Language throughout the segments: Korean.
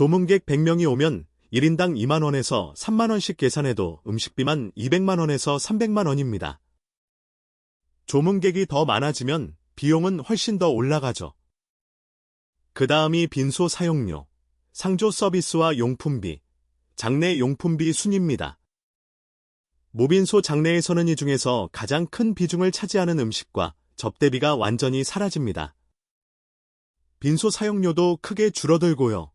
조문객 100명이 오면 1인당 2만원에서 3만원씩 계산해도 음식비만 200만원에서 300만원입니다. 조문객이 더 많아지면 비용은 훨씬 더 올라가죠. 그 다음이 빈소 사용료, 상조 서비스와 용품비, 장례 용품비 순입니다. 무빈소 장례에서는 이 중에서 가장 큰 비중을 차지하는 음식과 접대비가 완전히 사라집니다. 빈소 사용료도 크게 줄어들고요.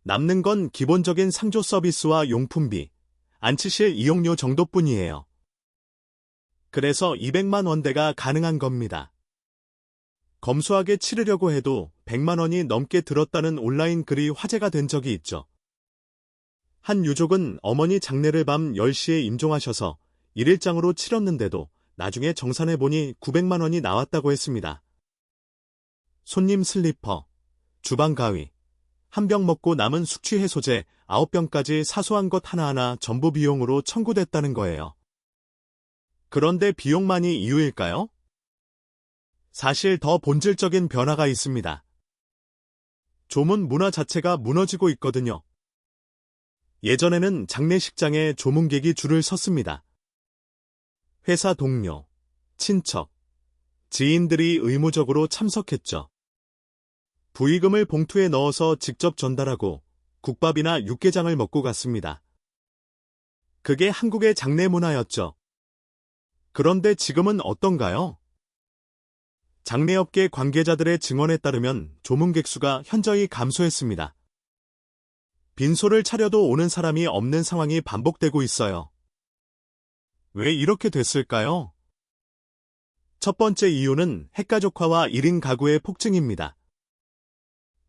남는 건 기본적인 상조 서비스와 용품비, 안치실 이용료 정도뿐이에요. 그래서 200만 원대가 가능한 겁니다. 검소하게 치르려고 해도 100만 원이 넘게 들었다는 온라인 글이 화제가 된 적이 있죠. 한 유족은 어머니 장례를 밤 10시에 임종하셔서 1일장으로 치렀는데도 나중에 정산해보니 900만 원이 나왔다고 했습니다. 손님 슬리퍼, 주방 가위, 한 병 먹고 남은 숙취 해소제 9병까지 사소한 것 하나하나 전부 비용으로 청구됐다는 거예요. 그런데 비용만이 이유일까요? 사실 더 본질적인 변화가 있습니다. 조문 문화 자체가 무너지고 있거든요. 예전에는 장례식장에 조문객이 줄을 섰습니다. 회사 동료, 친척, 지인들이 의무적으로 참석했죠. 부의금을 봉투에 넣어서 직접 전달하고 국밥이나 육개장을 먹고 갔습니다. 그게 한국의 장례 문화였죠. 그런데 지금은 어떤가요? 장례업계 관계자들의 증언에 따르면 조문객 수가 현저히 감소했습니다. 빈소를 차려도 오는 사람이 없는 상황이 반복되고 있어요. 왜 이렇게 됐을까요? 첫 번째 이유는 핵가족화와 1인 가구의 폭증입니다.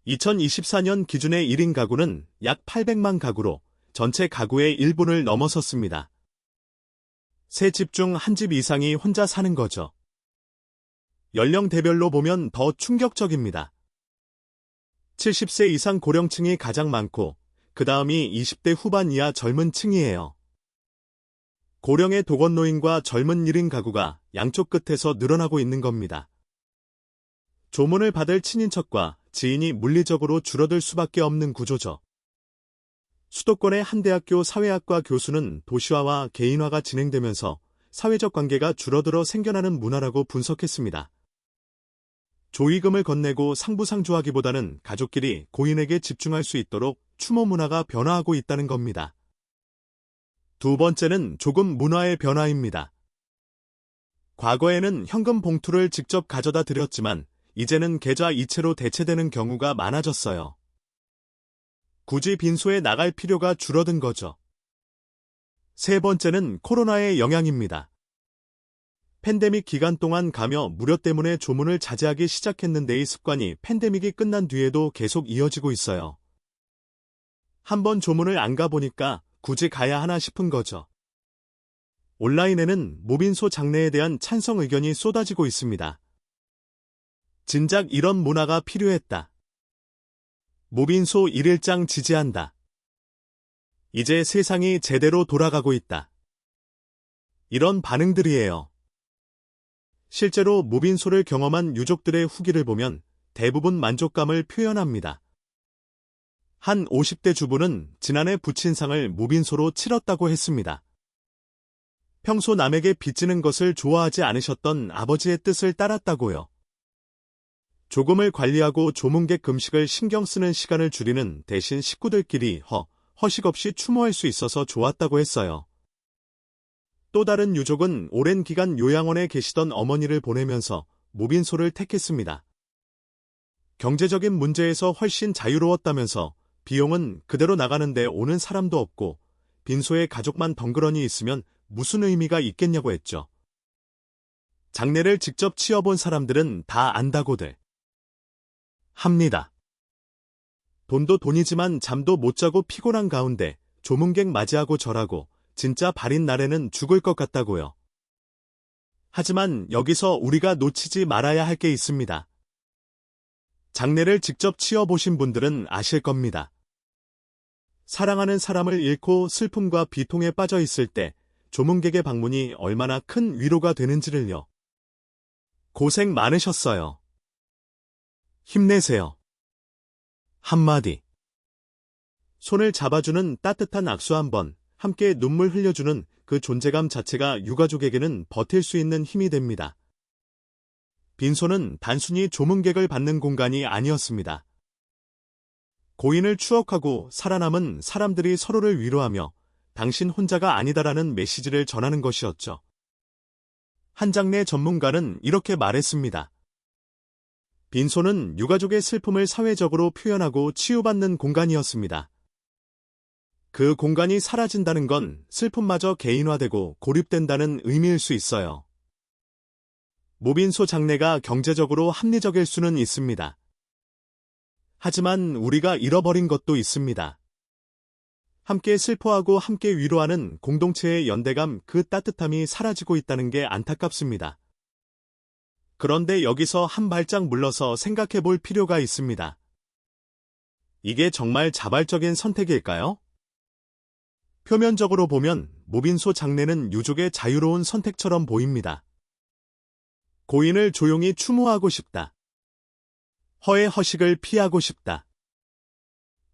2024년 기준의 1인 가구는 약 800만 가구로 전체 가구의 일본을 넘어섰습니다. 세 집 중 한 집 이상이 혼자 사는 거죠. 연령대별로 보면 더 충격적입니다. 70세 이상 고령층이 가장 많고 그 다음이 20대 후반 이하 젊은 층이에요. 고령의 독거노인과 젊은 1인 가구가 양쪽 끝에서 늘어나고 있는 겁니다. 조문을 받을 친인척과 지인이 물리적으로 줄어들 수밖에 없는 구조죠. 수도권의 한 대학교 사회학과 교수는 도시화와 개인화가 진행되면서 사회적 관계가 줄어들어 생겨나는 문화라고 분석했습니다. 조의금을 건네고 상부상조하기보다는 가족끼리 고인에게 집중할 수 있도록 추모 문화가 변화하고 있다는 겁니다. 두 번째는 조금 문화의 변화입니다. 과거에는 현금 봉투를 직접 가져다 드렸지만 이제는 계좌 이체로 대체되는 경우가 많아졌어요. 굳이 빈소에 나갈 필요가 줄어든 거죠. 세 번째는 코로나의 영향입니다. 팬데믹 기간 동안 가며 무료 때문에 조문을 자제하기 시작했는데 이 습관이 팬데믹이 끝난 뒤에도 계속 이어지고 있어요. 한번 조문을 안 가보니까 굳이 가야 하나 싶은 거죠. 온라인에는 무빈소 장례에 대한 찬성 의견이 쏟아지고 있습니다. 진작 이런 문화가 필요했다. 무빈소 1일장 지지한다. 이제 세상이 제대로 돌아가고 있다. 이런 반응들이에요. 실제로 무빈소를 경험한 유족들의 후기를 보면 대부분 만족감을 표현합니다. 한 50대 주부는 지난해 부친상을 무빈소로 치렀다고 했습니다. 평소 남에게 빚지는 것을 좋아하지 않으셨던 아버지의 뜻을 따랐다고요. 조금을 관리하고 조문객 금식을 신경 쓰는 시간을 줄이는 대신 식구들끼리 허식 없이 추모할 수 있어서 좋았다고 했어요. 또 다른 유족은 오랜 기간 요양원에 계시던 어머니를 보내면서 무빈소를 택했습니다. 경제적인 문제에서 훨씬 자유로웠다면서 비용은 그대로 나가는데 오는 사람도 없고 빈소에 가족만 덩그러니 있으면 무슨 의미가 있겠냐고 했죠. 장례를 직접 치러본 사람들은 다 안다고들 합니다. 돈도 돈이지만 잠도 못 자고 피곤한 가운데 조문객 맞이하고 절하고 진짜 발인 날에는 죽을 것 같다고요. 하지만 여기서 우리가 놓치지 말아야 할 게 있습니다. 장례를 직접 치러보신 분들은 아실 겁니다. 사랑하는 사람을 잃고 슬픔과 비통에 빠져 있을 때 조문객의 방문이 얼마나 큰 위로가 되는지를요. 고생 많으셨어요. 힘내세요. 한마디. 손을 잡아주는 따뜻한 악수 한 번, 함께 눈물 흘려주는 그 존재감 자체가 유가족에게는 버틸 수 있는 힘이 됩니다. 빈소는 단순히 조문객을 받는 공간이 아니었습니다. 고인을 추억하고 살아남은 사람들이 서로를 위로하며 당신 혼자가 아니다라는 메시지를 전하는 것이었죠. 한 장례 전문가는 이렇게 말했습니다. 빈소는 유가족의 슬픔을 사회적으로 표현하고 치유받는 공간이었습니다. 그 공간이 사라진다는 건 슬픔마저 개인화되고 고립된다는 의미일 수 있어요. 무빈소 장례가 경제적으로 합리적일 수는 있습니다. 하지만 우리가 잃어버린 것도 있습니다. 함께 슬퍼하고 함께 위로하는 공동체의 연대감, 그 따뜻함이 사라지고 있다는 게 안타깝습니다. 그런데 여기서 한 발짝 물러서 생각해 볼 필요가 있습니다. 이게 정말 자발적인 선택일까요? 표면적으로 보면 무빈소 장례는 유족의 자유로운 선택처럼 보입니다. 고인을 조용히 추모하고 싶다. 허의 허식을 피하고 싶다.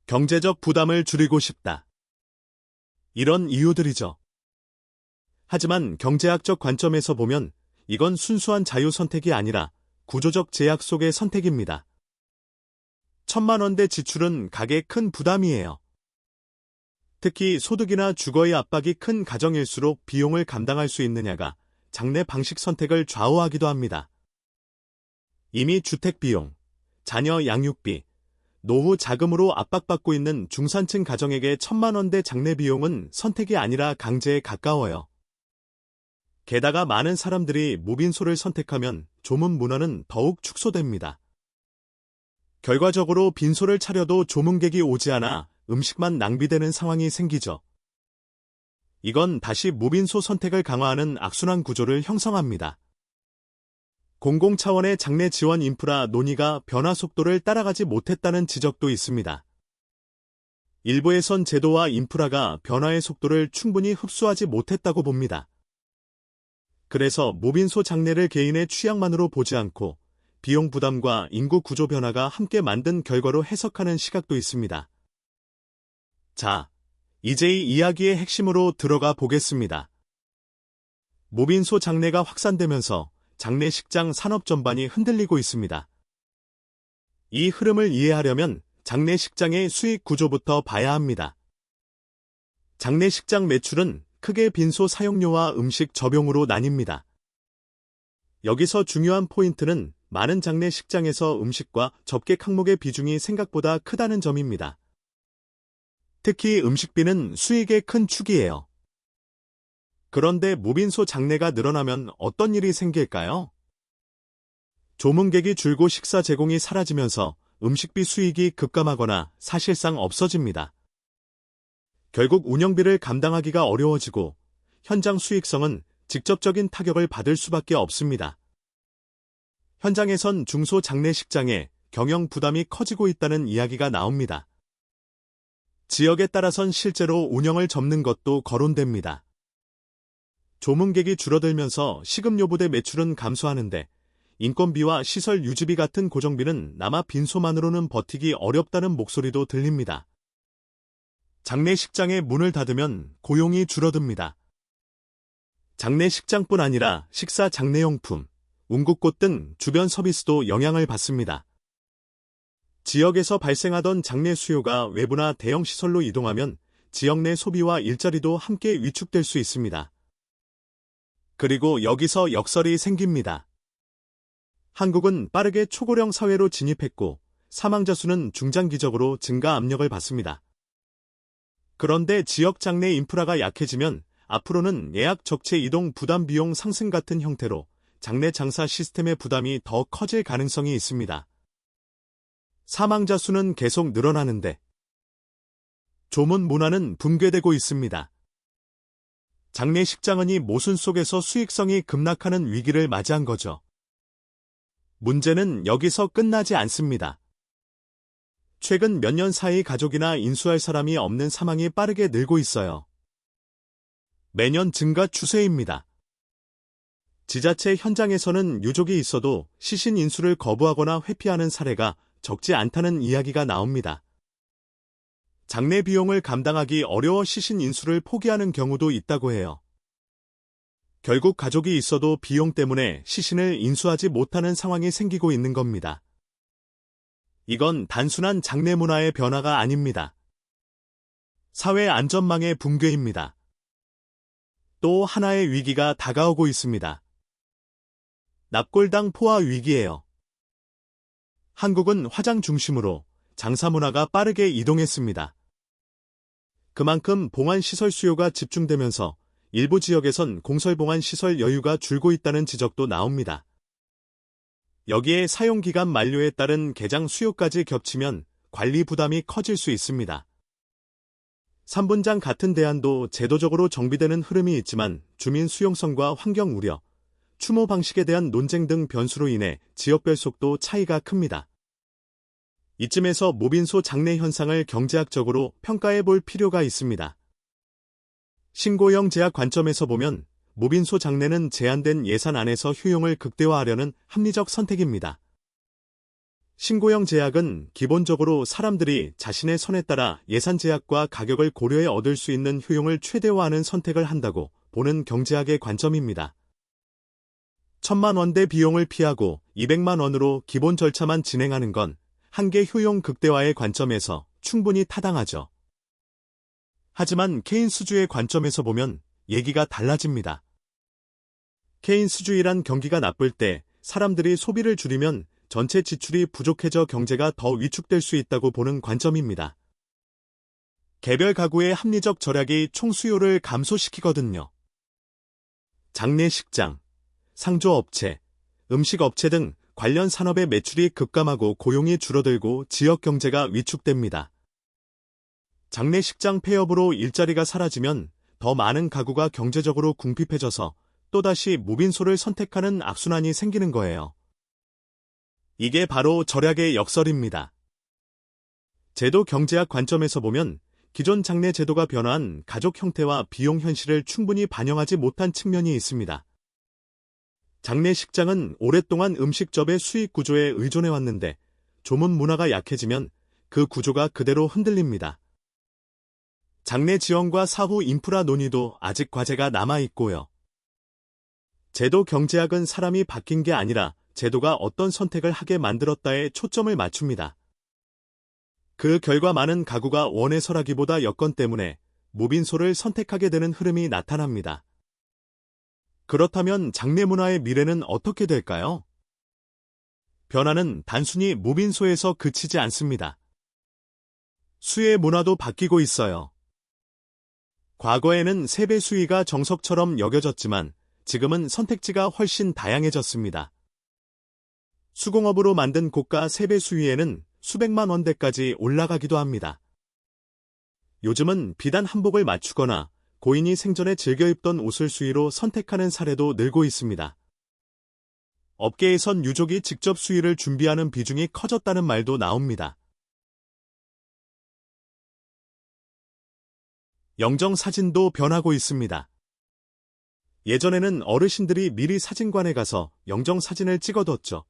경제적 부담을 줄이고 싶다. 이런 이유들이죠. 하지만 경제학적 관점에서 보면 이건 순수한 자유 선택이 아니라 구조적 제약 속의 선택입니다. 1,000만 원대 지출은 가계에 큰 부담이에요. 특히 소득이나 주거의 압박이 큰 가정일수록 비용을 감당할 수 있느냐가 장례 방식 선택을 좌우하기도 합니다. 이미 주택비용, 자녀 양육비, 노후 자금으로 압박받고 있는 중산층 가정에게 1,000만 원대 장례 비용은 선택이 아니라 강제에 가까워요. 게다가 많은 사람들이 무빈소를 선택하면 조문 문화는 더욱 축소됩니다. 결과적으로 빈소를 차려도 조문객이 오지 않아 음식만 낭비되는 상황이 생기죠. 이건 다시 무빈소 선택을 강화하는 악순환 구조를 형성합니다. 공공 차원의 장례 지원 인프라 논의가 변화 속도를 따라가지 못했다는 지적도 있습니다. 일부에선 제도와 인프라가 변화의 속도를 충분히 흡수하지 못했다고 봅니다. 그래서 무빈소 장례를 개인의 취향만으로 보지 않고 비용 부담과 인구 구조 변화가 함께 만든 결과로 해석하는 시각도 있습니다. 자, 이제 이 이야기의 핵심으로 들어가 보겠습니다. 무빈소 장례가 확산되면서 장례식장 산업 전반이 흔들리고 있습니다. 이 흐름을 이해하려면 장례식장의 수익 구조부터 봐야 합니다. 장례식장 매출은 크게 빈소 사용료와 음식 접용으로 나뉩니다. 여기서 중요한 포인트는 많은 장례식장에서 음식과 접객 항목의 비중이 생각보다 크다는 점입니다. 특히 음식비는 수익의 큰 축이에요. 그런데 무빈소 장례가 늘어나면 어떤 일이 생길까요? 조문객이 줄고 식사 제공이 사라지면서 음식비 수익이 급감하거나 사실상 없어집니다. 결국 운영비를 감당하기가 어려워지고 현장 수익성은 직접적인 타격을 받을 수밖에 없습니다. 현장에선 중소 장례식장의 경영 부담이 커지고 있다는 이야기가 나옵니다. 지역에 따라선 실제로 운영을 접는 것도 거론됩니다. 조문객이 줄어들면서 식음료 부대 매출은 감소하는데 인건비와 시설 유지비 같은 고정비는 남아 빈소만으로는 버티기 어렵다는 목소리도 들립니다. 장례식장의 문을 닫으면 고용이 줄어듭니다. 장례식장뿐 아니라 식사 장례용품, 운국꽃 등 주변 서비스도 영향을 받습니다. 지역에서 발생하던 장례 수요가 외부나 대형 시설로 이동하면 지역 내 소비와 일자리도 함께 위축될 수 있습니다. 그리고 여기서 역설이 생깁니다. 한국은 빠르게 초고령 사회로 진입했고 사망자 수는 중장기적으로 증가 압력을 받습니다. 그런데 지역 장례 인프라가 약해지면 앞으로는 예약 적체 이동 부담 비용 상승 같은 형태로 장례 장사 시스템의 부담이 더 커질 가능성이 있습니다. 사망자 수는 계속 늘어나는데 조문 문화는 붕괴되고 있습니다. 장례식장은이 모순 속에서 수익성이 급락하는 위기를 맞이한 거죠. 문제는 여기서 끝나지 않습니다. 최근 몇 년 사이 가족이나 인수할 사람이 없는 사망이 빠르게 늘고 있어요. 매년 증가 추세입니다. 지자체 현장에서는 유족이 있어도 시신 인수를 거부하거나 회피하는 사례가 적지 않다는 이야기가 나옵니다. 장례 비용을 감당하기 어려워 시신 인수를 포기하는 경우도 있다고 해요. 결국 가족이 있어도 비용 때문에 시신을 인수하지 못하는 상황이 생기고 있는 겁니다. 이건 단순한 장례 문화의 변화가 아닙니다. 사회 안전망의 붕괴입니다. 또 하나의 위기가 다가오고 있습니다. 납골당 포화 위기예요. 한국은 화장 중심으로 장사 문화가 빠르게 이동했습니다. 그만큼 봉안시설 수요가 집중되면서 일부 지역에선 공설봉안시설 여유가 줄고 있다는 지적도 나옵니다. 여기에 사용기간 만료에 따른 개장 수요까지 겹치면 관리 부담이 커질 수 있습니다. 3분장 같은 대안도 제도적으로 정비되는 흐름이 있지만 주민 수용성과 환경 우려, 추모 방식에 대한 논쟁 등 변수로 인해 지역별 속도 차이가 큽니다. 이쯤에서 모빈소 장례 현상을 경제학적으로 평가해 볼 필요가 있습니다. 신고형 제약 관점에서 보면 모빈소 장례는 제한된 예산 안에서 효용을 극대화하려는 합리적 선택입니다. 신고형 제약은 기본적으로 사람들이 자신의 선에 따라 예산 제약과 가격을 고려해 얻을 수 있는 효용을 최대화하는 선택을 한다고 보는 경제학의 관점입니다. 1,000만 원대 비용을 피하고 200만 원으로 기본 절차만 진행하는 건 한계 효용 극대화의 관점에서 충분히 타당하죠. 하지만 케인스주의 관점에서 보면 얘기가 달라집니다. 케인스주의란 경기가 나쁠 때 사람들이 소비를 줄이면 전체 지출이 부족해져 경제가 더 위축될 수 있다고 보는 관점입니다. 개별 가구의 합리적 절약이 총수요를 감소시키거든요. 장례식장, 상조업체, 음식업체 등 관련 산업의 매출이 급감하고 고용이 줄어들고 지역 경제가 위축됩니다. 장례식장 폐업으로 일자리가 사라지면 더 많은 가구가 경제적으로 궁핍해져서 또다시 무빈소를 선택하는 악순환이 생기는 거예요. 이게 바로 절약의 역설입니다. 제도 경제학 관점에서 보면 기존 장례 제도가 변화한 가족 형태와 비용 현실을 충분히 반영하지 못한 측면이 있습니다. 장례식장은 오랫동안 음식접의 수익 구조에 의존해왔는데 조문 문화가 약해지면 그 구조가 그대로 흔들립니다. 장례 지원과 사후 인프라 논의도 아직 과제가 남아있고요. 제도 경제학은 사람이 바뀐 게 아니라 제도가 어떤 선택을 하게 만들었다에 초점을 맞춥니다. 그 결과 많은 가구가 원해서라기보다 여건 때문에 무빈소를 선택하게 되는 흐름이 나타납니다. 그렇다면 장례 문화의 미래는 어떻게 될까요? 변화는 단순히 무빈소에서 그치지 않습니다. 수의 문화도 바뀌고 있어요. 과거에는 세배 수의가 정석처럼 여겨졌지만 지금은 선택지가 훨씬 다양해졌습니다. 수공업으로 만든 고가 세배 수의에는 수백만 원대까지 올라가기도 합니다. 요즘은 비단 한복을 맞추거나 고인이 생전에 즐겨 입던 옷을 수의로 선택하는 사례도 늘고 있습니다. 업계에선 유족이 직접 수의를 준비하는 비중이 커졌다는 말도 나옵니다. 영정 사진도 변하고 있습니다. 예전에는 어르신들이 미리 사진관에 가서 영정 사진을 찍어뒀죠.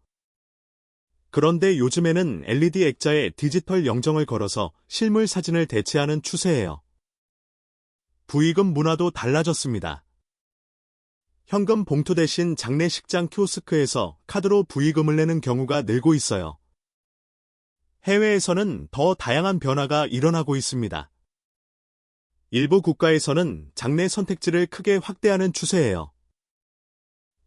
그런데 요즘에는 LED 액자에 디지털 영정을 걸어서 실물 사진을 대체하는 추세예요. 부의금 문화도 달라졌습니다. 현금 봉투 대신 장례식장 키오스크에서 카드로 부의금을 내는 경우가 늘고 있어요. 해외에서는 더 다양한 변화가 일어나고 있습니다. 일부 국가에서는 장례 선택지를 크게 확대하는 추세예요.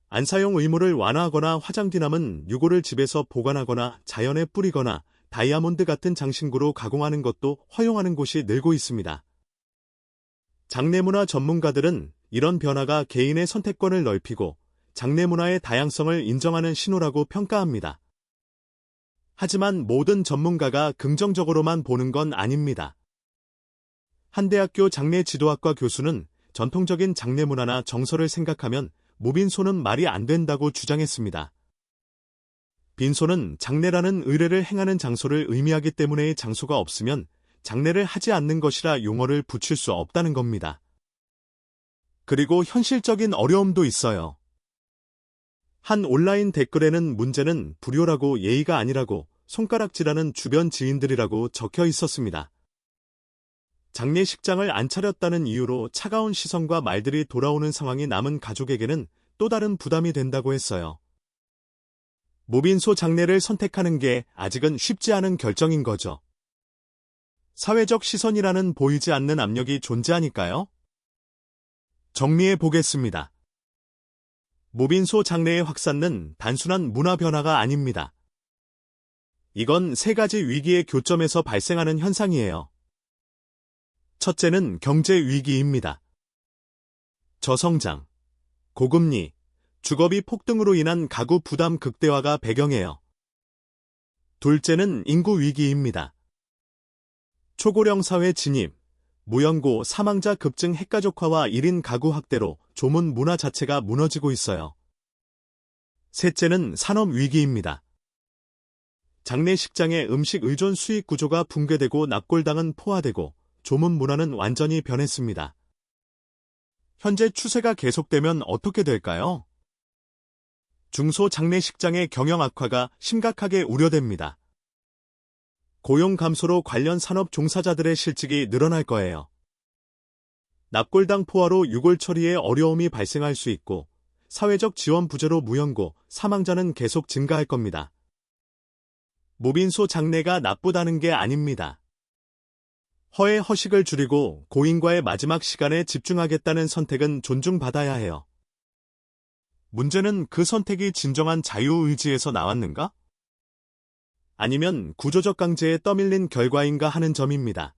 안사용 의무를 완화하거나 화장뒤남은 유골을 집에서 보관하거나 자연에 뿌리거나 다이아몬드 같은 장신구로 가공하는 것도 허용하는 곳이 늘고 있습니다. 장례문화 전문가들은 이런 변화가 개인의 선택권을 넓히고 장례문화의 다양성을 인정하는 신호라고 평가합니다. 하지만 모든 전문가가 긍정적으로만 보는 건 아닙니다. 한 대학교 장례지도학과 교수는 전통적인 장례문화나 정서를 생각하면 무빈소는 말이 안 된다고 주장했습니다. 빈소는 장례라는 의례를 행하는 장소를 의미하기 때문에 장소가 없으면 장례를 하지 않는 것이라 용어를 붙일 수 없다는 겁니다. 그리고 현실적인 어려움도 있어요. 한 온라인 댓글에는 문제는 불효라고 예의가 아니라고 손가락질하는 주변 지인들이라고 적혀 있었습니다. 장례식장을 안 차렸다는 이유로 차가운 시선과 말들이 돌아오는 상황이 남은 가족에게는 또 다른 부담이 된다고 했어요. 모빈소 장례를 선택하는 게 아직은 쉽지 않은 결정인 거죠. 사회적 시선이라는 보이지 않는 압력이 존재하니까요. 정리해 보겠습니다. 모빈소 장례의 확산은 단순한 문화 변화가 아닙니다. 이건 세 가지 위기의 교점에서 발생하는 현상이에요. 첫째는 경제 위기입니다. 저성장, 고금리, 주거비 폭등으로 인한 가구 부담 극대화가 배경이에요. 둘째는 인구 위기입니다. 초고령 사회 진입, 무연고 사망자 급증 핵가족화와 1인 가구 확대로 조문 문화 자체가 무너지고 있어요. 셋째는 산업 위기입니다. 장례식장의 음식 의존 수익 구조가 붕괴되고 납골당은 포화되고 조문 문화는 완전히 변했습니다. 현재 추세가 계속되면 어떻게 될까요? 중소 장례식장의 경영 악화가 심각하게 우려됩니다. 고용 감소로 관련 산업 종사자들의 실직이 늘어날 거예요. 납골당 포화로 유골 처리에 어려움이 발생할 수 있고 사회적 지원 부재로 무연고, 사망자는 계속 증가할 겁니다. 모빈소 장례가 나쁘다는 게 아닙니다. 허의 허식을 줄이고 고인과의 마지막 시간에 집중하겠다는 선택은 존중받아야 해요. 문제는 그 선택이 진정한 자유의지에서 나왔는가? 아니면 구조적 강제에 떠밀린 결과인가 하는 점입니다.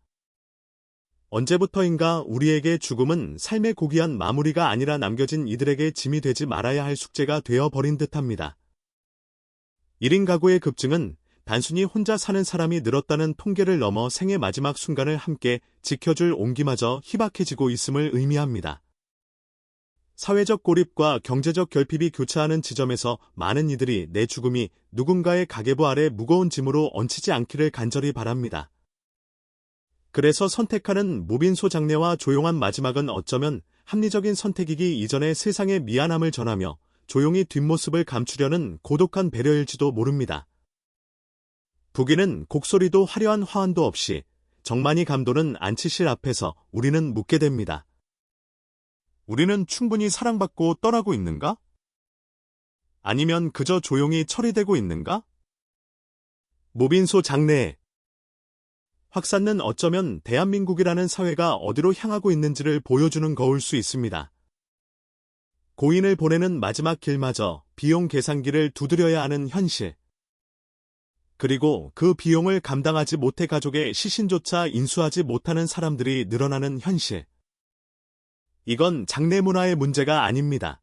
언제부터인가 우리에게 죽음은 삶의 고귀한 마무리가 아니라 남겨진 이들에게 짐이 되지 말아야 할 숙제가 되어버린 듯합니다. 1인 가구의 급증은 단순히 혼자 사는 사람이 늘었다는 통계를 넘어 생의 마지막 순간을 함께 지켜줄 온기마저 희박해지고 있음을 의미합니다. 사회적 고립과 경제적 결핍이 교차하는 지점에서 많은 이들이 내 죽음이 누군가의 가계부 아래 무거운 짐으로 얹히지 않기를 간절히 바랍니다. 그래서 선택하는 모빈소 장례와 조용한 마지막은 어쩌면 합리적인 선택이기 이전에 세상의 미안함을 전하며 조용히 뒷모습을 감추려는 고독한 배려일지도 모릅니다. 부기는 곡소리도 화려한 화환도 없이 정만이 감도는 안치실 앞에서 우리는 묻게 됩니다. 우리는 충분히 사랑받고 떠나고 있는가? 아니면 그저 조용히 처리되고 있는가? 모빈소 장례 확산은 어쩌면 대한민국이라는 사회가 어디로 향하고 있는지를 보여주는 거울 수 있습니다. 고인을 보내는 마지막 길마저 비용 계산기를 두드려야 하는 현실. 그리고 그 비용을 감당하지 못해 가족의 시신조차 인수하지 못하는 사람들이 늘어나는 현실. 이건 장례 문화의 문제가 아닙니다.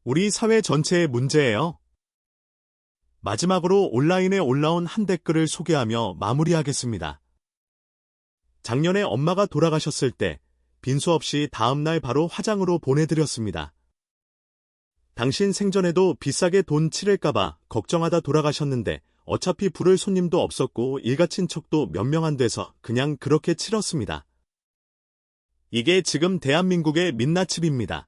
우리 사회 전체의 문제예요. 마지막으로 온라인에 올라온 한 댓글을 소개하며 마무리하겠습니다. 작년에 엄마가 돌아가셨을 때 빈소 없이 다음날 바로 화장으로 보내드렸습니다. 당신 생전에도 비싸게 돈 치를까봐 걱정하다 돌아가셨는데 어차피 부를 손님도 없었고 일가친척도 몇 명 안 돼서 그냥 그렇게 치렀습니다. 이게 지금 대한민국의 민낯집입니다.